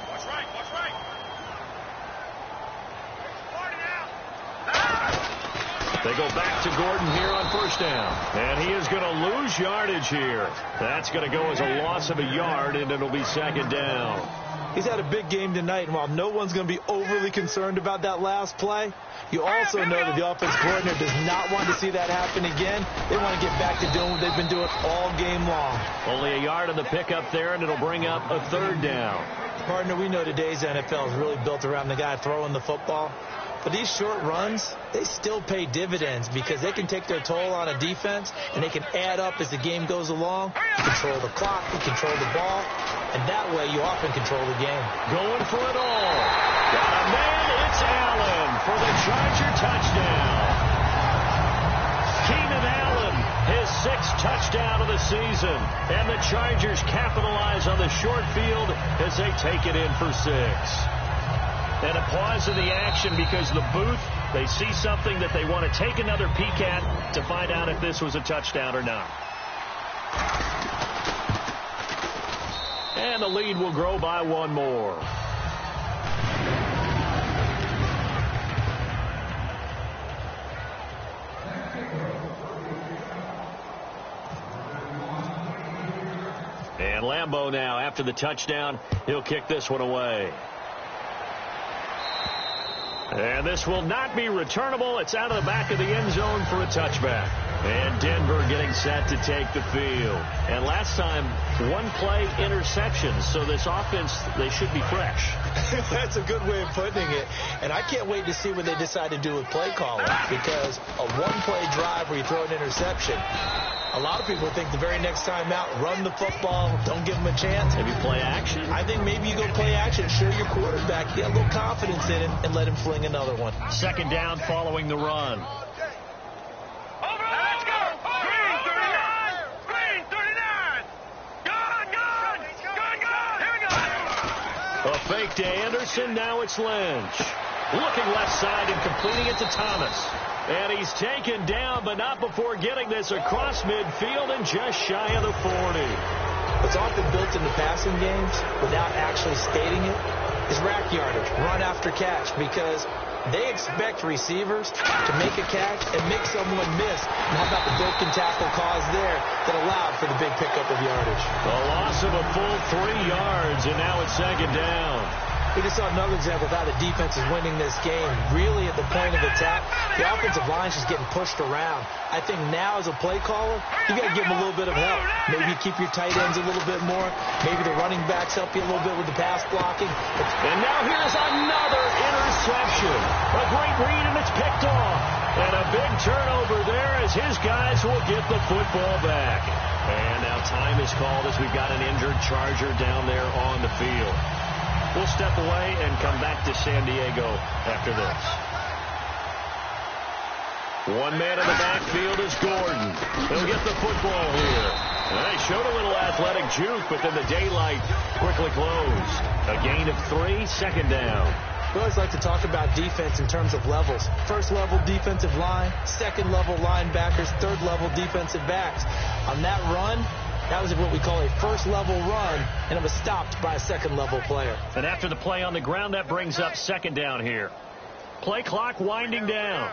Watch right. They go back to Gordon here on first down. And he is going to lose yardage here. That's going to go as a loss of a yard, and it'll be 2nd down. He's had a big game tonight, and while no one's going to be overly concerned about that last play, you also know that the offense coordinator does not want to see that happen again. They want to get back to doing what they've been doing all game long. Only a yard on the pickup there, and it'll bring up a 3rd down. Partner, we know today's NFL is really built around the guy throwing the football. But these short runs, they still pay dividends because they can take their toll on a defense, and they can add up as the game goes along. You control the clock, you control the ball, and that way you often control the game. Going for it all. Got a man, it's Allen for the Charger touchdown. Keenan Allen, his 6th touchdown of the season. And the Chargers capitalize on the short field as they take it in for 6. And a pause in the action because the booth, they see something that they want to take another peek at to find out if this was a touchdown or not. And the lead will grow by 1 more. And Lambeau now, after the touchdown, he'll kick this one away. And this will not be returnable. It's out of the back of the end zone for a touchback. And Denver getting set to take the field. And last time, 1-play interceptions. So this offense, they should be fresh. That's a good way of putting it. And I can't wait to see what they decide to do with play calling. Because a 1-play drive where you throw an interception, a lot of people think the very next time out, run the football, don't give them a chance. Maybe play action. I think maybe you go play action, show your quarterback, get a little confidence in him, and let him fling another one. 2nd down following the run. Let's go. Green 39. Gone. Here we go. A fake to Anderson. Now it's Lynch. Looking left side and completing it to Thomas. And he's taken down, but not before getting this across midfield and just shy of the 40. What's often built into passing games without actually stating it is rack yardage, run after catch, because they expect receivers to make a catch and make someone miss. And how about the broken tackle cause there that allowed for the big pickup of yardage? A loss of a full 3 yards, and now it's 2nd down. We just saw another example of how the defense is winning this game. Really, at the point of attack, the offensive line's just getting pushed around. I think now, as a play caller, you got to give them a little bit of help. Maybe you keep your tight ends a little bit more. Maybe the running backs help you a little bit with the pass blocking. And now here's another interception. A great read, and it's picked off. And a big turnover there as his guys will get the football back. And now time is called as we've got an injured Charger down there on the field. We'll step away and come back to San Diego after this. One man in the backfield is Gordon. He'll get the football here. They showed a little athletic juke, but then the daylight quickly closed. A gain of 3, second down. We always like to talk about defense in terms of levels. First level defensive line, second level linebackers, third level defensive backs. On that run, that was what we call a first level run, and it was stopped by a second level player. And after the play on the ground, that brings up second down here. Play clock winding down.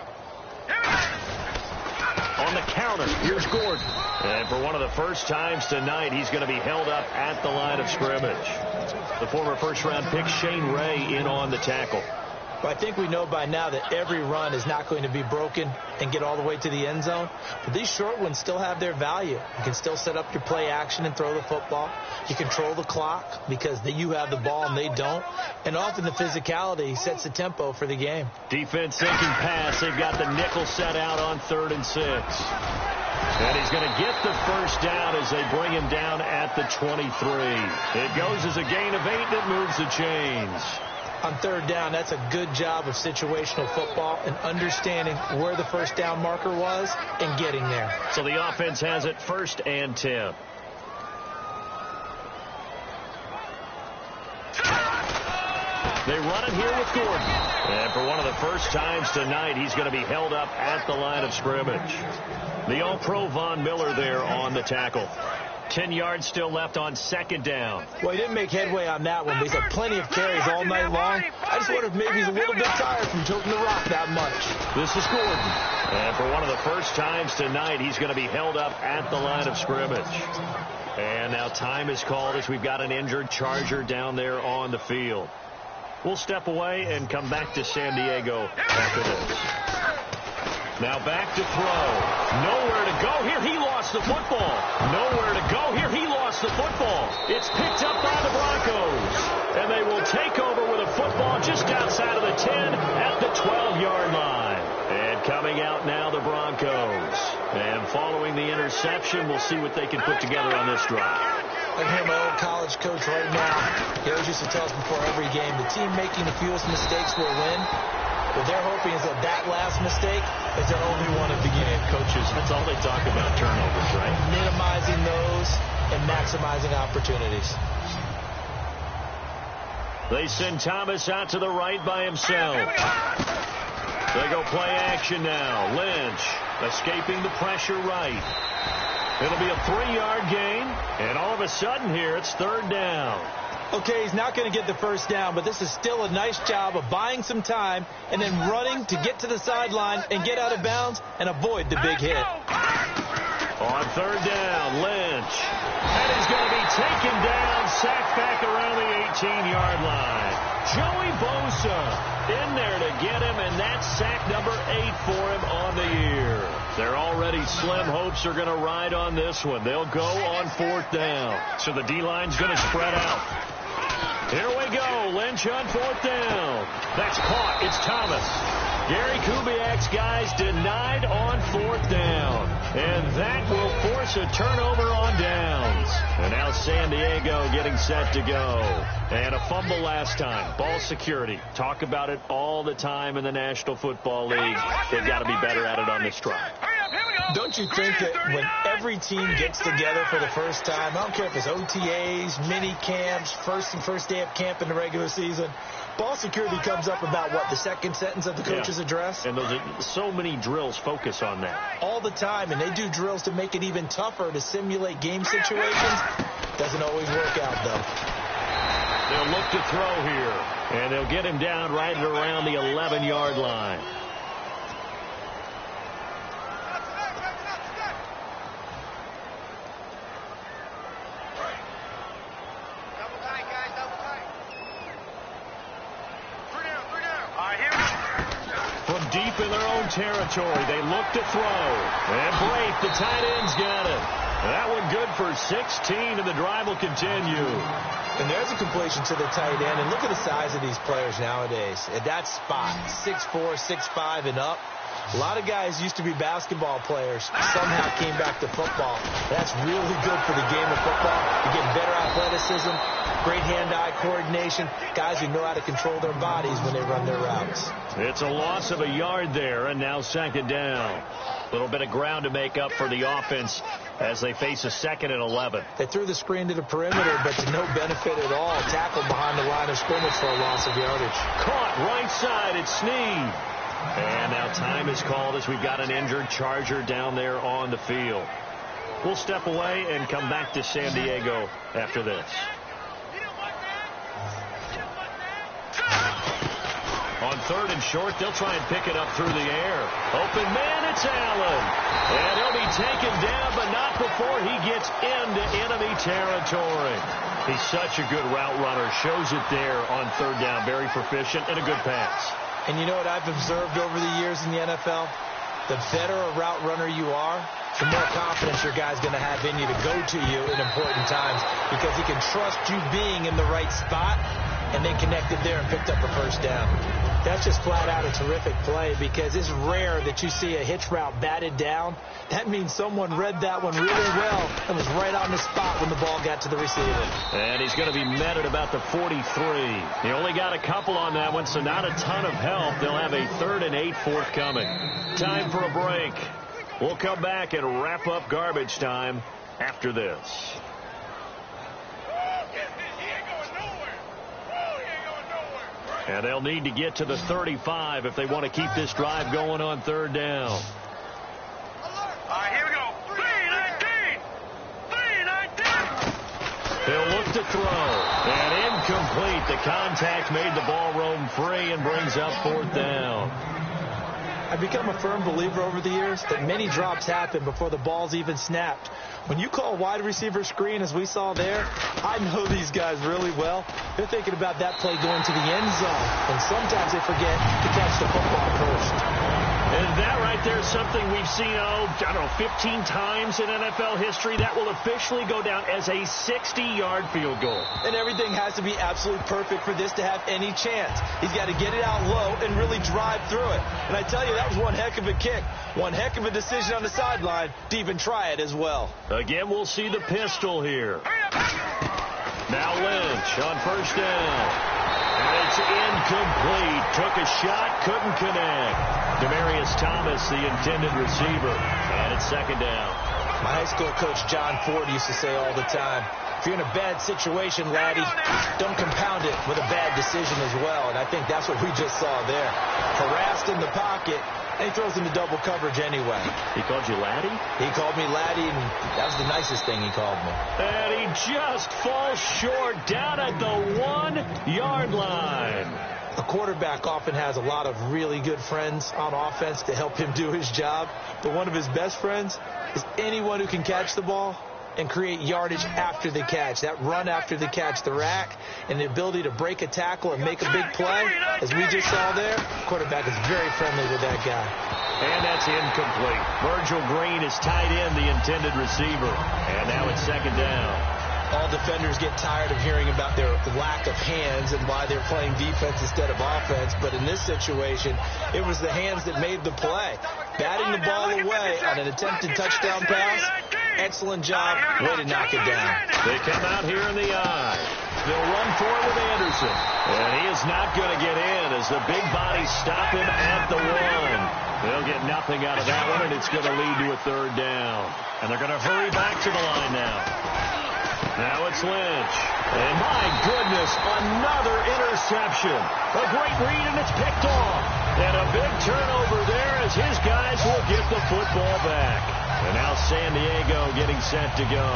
On the counter, here's Gordon. And for one of the first times tonight, he's going to be held up at the line of scrimmage. The former first-round pick, Shane Ray, in on the tackle. Well, I think we know by now that every run is not going to be broken and get all the way to the end zone. But these short ones still have their value. You can still set up your play action and throw the football. You control the clock because you have the ball and they don't. And often the physicality sets the tempo for the game. Defense sinking pass. They've got the nickel set out on 3rd and 6. And he's going to get the first down as they bring him down at the 23. It goes as a gain of 8 that moves the chains. On 3rd down, that's a good job of situational football and understanding where the first down marker was and getting there. So the offense has it 1st and 10. They run it here with Gordon. And for one of the first times tonight, he's going to be held up at the line of scrimmage. The All-Pro Von Miller there on the tackle. 10 yards still left on 2nd down. Well, he didn't make headway on that one, but he's had plenty of carries all night long. I just wonder if maybe he's a little bit tired from tilting the rock that much. This is Gordon. And for one of the first times tonight, he's going to be held up at the line of scrimmage. And now time is called as we've got an injured Charger down there on the field. We'll step away and come back to San Diego after this. Now back to throw. Nowhere to go here. He lost the football. Nowhere to go here. He lost the football. It's picked up by the Broncos. And they will take over with a football just outside of the 10 at the 12-yard line. And coming out now, the Broncos. And following the interception, we'll see what they can put together on this drive. I can hear my old college coach right now. He always used to tell us before every game, the team making the fewest mistakes will win. What they're hoping is that last mistake is their only one of the game. Coaches, that's all they talk about, turnovers, right? Minimizing those and maximizing opportunities. They send Thomas out to the right by himself. They go play action now. Lynch escaping the pressure right. It'll be a 3-yard gain, and all of a sudden here it's 3rd down. Okay, he's not going to get the first down, but this is still a nice job of buying some time and then running to get to the sideline and get out of bounds and avoid the big hit. On 3rd down, Lynch. And he's going to be taken down, sacked back around the 18-yard line. Joey Bosa in there to get him, and that's sack number 8 for him on the year. Their already slim hopes are going to ride on this one. They'll go on 4th down. So the D-line's going to spread out. Here we go. Lynch on 4th down. That's caught. It's Thomas. Gary Kubiak's guys denied on 4th down. And that will force a turnover on downs. And now San Diego getting set to go. And a fumble last time. Ball security. Talk about it all the time in the National Football League. They've got to be better at it on this drive. Don't you think that when every team gets together for the first time, I don't care if it's OTAs, mini camps, first day of camp in the regular season, ball security comes up about what, the second sentence of the coach's address? And those are, so many drills focus on that. All the time, and they do drills to make it even tougher to simulate game situations. Doesn't always work out, though. They'll look to throw here, and they'll get him down right around the 11-yard line. territory. They look to throw. And Blake, the tight end's got it. That one good for 16, and the drive will continue. And there's a completion to the tight end. And look at the size of these players nowadays. At that spot, 6'4", 6'5", and up. A lot of guys used to be basketball players, somehow came back to football. That's really good for the game of football. You get better athleticism, great hand-eye coordination, guys who know how to control their bodies when they run their routes. It's a loss of a yard there, and now second down. A little bit of ground to make up for the offense as they face a 2nd and 11. They threw the screen to the perimeter, but to no benefit at all. Tackled behind the line of scrimmage for a loss of yardage. Caught right side, it's Snead. And now time is called as we've got an injured Charger down there on the field. We'll step away and come back to San Diego after this. On 3rd and short, they'll try and pick it up through the air. Open man, it's Allen. And he'll be taken down, but not before he gets into enemy territory. He's such a good route runner. Shows it there on 3rd down. Very proficient and a good pass. And you know what I've observed over the years in the NFL? The better a route runner you are, the more confidence your guy's going to have in you to go to you in important times because he can trust you being in the right spot, and they connected there and picked up a 1st down. That's just flat out a terrific play because it's rare that you see a hitch route batted down. That means someone read that one really well and was right on the spot when the ball got to the receiver. And he's going to be met at about the 43. He only got a couple on that one, so not a ton of help. They'll have a 3rd and 8 forthcoming. Time for a break. We'll come back and wrap up garbage time after this. And they'll need to get to the 35 if they want to keep this drive going on 3rd down. All right, here we go. 3-19. 3-19. He'll look to throw. And incomplete. The contact made the ball roam free and brings up 4th down. I've become a firm believer over the years that many drops happen before the ball's even snapped. When you call wide receiver screen, as we saw there, I know these guys really well. They're thinking about that play going to the end zone, and sometimes they forget to catch the football first. And that right there is something we've seen, 15 times in NFL history. That will officially go down as a 60-yard field goal. And everything has to be absolutely perfect for this to have any chance. He's got to get it out low and really drive through it. And I tell you, that was one heck of a kick. One heck of a decision on the sideline to even try it as well. Again, we'll see the pistol here. Now Lynch on 1st down. And it's incomplete. Took a shot, couldn't connect. Demarius Thomas, the intended receiver. And it's 2nd down. My high school coach, John Ford, used to say all the time, if you're in a bad situation, laddie, don't compound it with a bad decision as well. And I think that's what we just saw there. Harassed in the pocket, and he throws into double coverage anyway. He called you laddie? He called me laddie, and that was the nicest thing he called me. And he just falls short down at the 1-yard line. A quarterback often has a lot of really good friends on offense to help him do his job. But one of his best friends is anyone who can catch the ball and create yardage after the catch. That run after the catch, the rack, and the ability to break a tackle and make a big play, as we just saw there, quarterback is very friendly with that guy. And that's incomplete. Virgil Green is tied in, the intended receiver. And now it's 2nd down. All defenders get tired of hearing about their lack of hands and why they're playing defense instead of offense. But in this situation, it was the hands that made the play. Batting the ball away on an attempted touchdown pass. Excellent job. Way to knock it down. They come out here in the eye. They'll run for it with Anderson. And he is not going to get in as the big bodies stop him at the 1. They'll get nothing out of that one, and it's going to lead to a 3rd down. And they're going to hurry back to the line now. Now it's Lynch. And my goodness, another interception. A great read, and it's picked off. And a big turnover there as his guys will get the football back. And now San Diego getting set to go.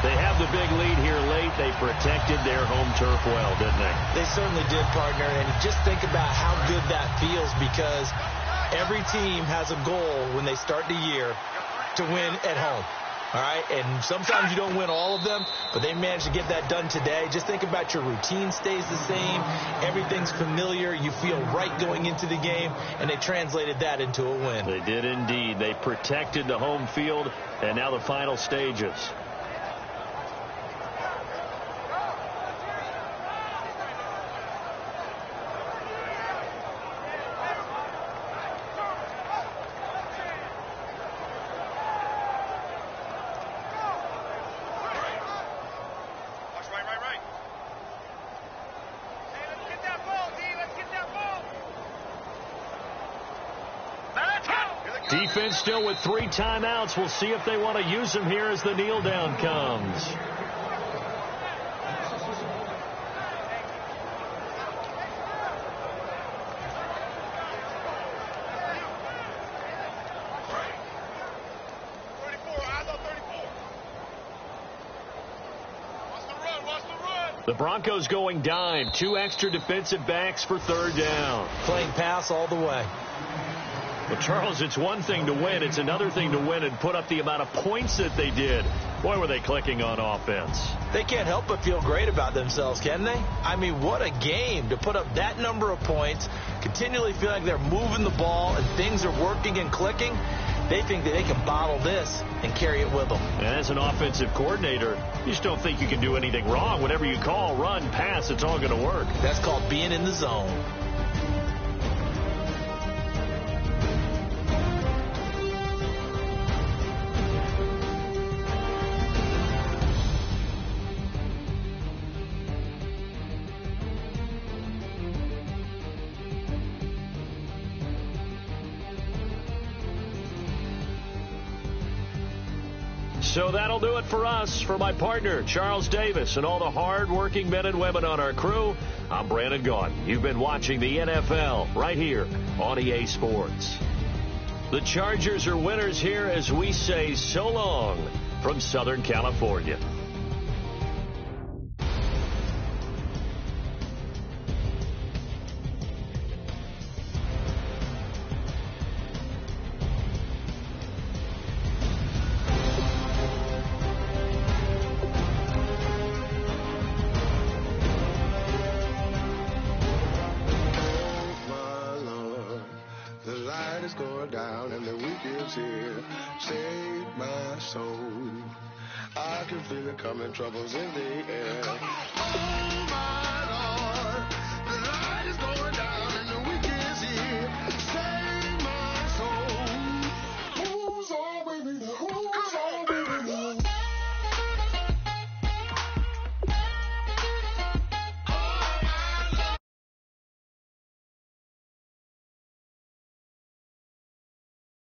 They have the big lead here late. They protected their home turf well, didn't they? They certainly did, partner. And just think about how good that feels, because every team has a goal when they start the year to win at home. All right, and sometimes you don't win all of them, but they managed to get that done today. Just think about your routine stays the same. Everything's familiar. You feel right going into the game, and they translated that into a win. They did indeed. They protected the home field, and now the final stages. Defense still with 3 timeouts. We'll see if they want to use them here as the kneel down comes. The Broncos going dime. 2 extra defensive backs for 3rd down. Playing pass all the way. Well, Charles, it's one thing to win. It's another thing to win and put up the amount of points that they did. Boy, were they clicking on offense. They can't help but feel great about themselves, can they? I mean, what a game to put up that number of points, continually feel like they're moving the ball and things are working and clicking. They think that they can bottle this and carry it with them. And as an offensive coordinator, you just don't think you can do anything wrong. Whatever you call, run, pass, it's all going to work. That's called being in the zone. So that'll do it for us. For my partner, Charles Davis, and all the hard-working men and women on our crew, I'm Brandon Gaudin. You've been watching the NFL right here on EA Sports. The Chargers are winners here as we say so long from Southern California. Down and the week is here. Save my soul. I can feel it coming, troubles in the air.